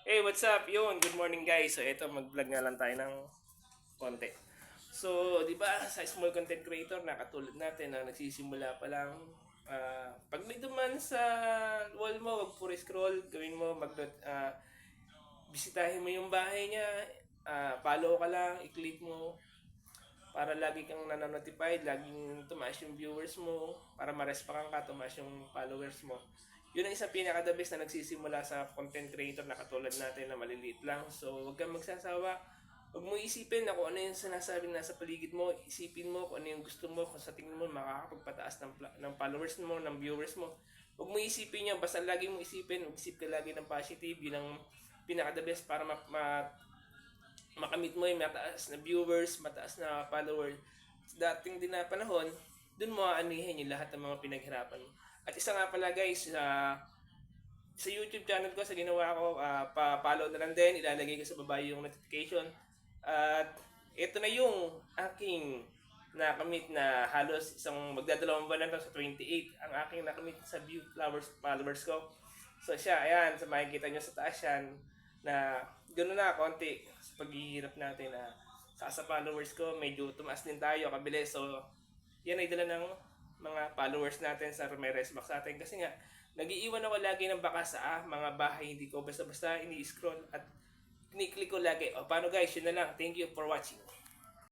Hey, what's up? Yun, good morning guys. So, ito, mag-vlog nga lang tayo ng konti. So, di ba, sa small content creator na katulad natin na nagsisimula pa lang, pag may duman sa wall mo, wag puro scroll, gawin mo, bisitahin mo yung bahay niya, follow ka lang, i-click mo, para lagi kang nanonotified, laging tumaas yung viewers mo, para ma-respakan ka, tumaas yung followers mo. Yun ang isang pinaka-the best na nagsisimula sa content creator na katulad natin na maliliit lang. So, huwag kang magsasawa. Huwag mo isipin na kung ano yung sinasabi na nasa paligid mo. Isipin mo kung ano yung gusto mo, kung sa tingin mo makakapagpataas ng followers mo, ng viewers mo. Huwag mo isipin yan. Basta lagi mo isipin, mag-isip ka lagi ng positive. Yun ang pinaka-the best para makamit mo yung mataas na viewers, mataas na followers. Sa dating din na panahon, dun mo aanihin yung lahat ng mga pinaghirapan mo. At isa nga pala guys, sa YouTube channel ko, sa ginawa ko, pa-follow na lang din, ilalagay ko sa baba yung notification. At ito na yung aking nakamit na halos isang magdadalawang buwan na to sa 28 ang aking nakamit sa view followers ko. So siya, ayan, sa makikita nyo sa taas yan, na gano'n na, konti sa paghihirap natin na sa followers ko, medyo tumaas din tayo, kabilis. So, yan ay dala ng mga followers natin sa may Resmax natin. Kasi nga, nag-iiwan ako lagi ng baka sa mga bahay, hindi ko basta-basta ini-scroll at kiniklik ko lagi. O paano guys, yun na lang. Thank you for watching.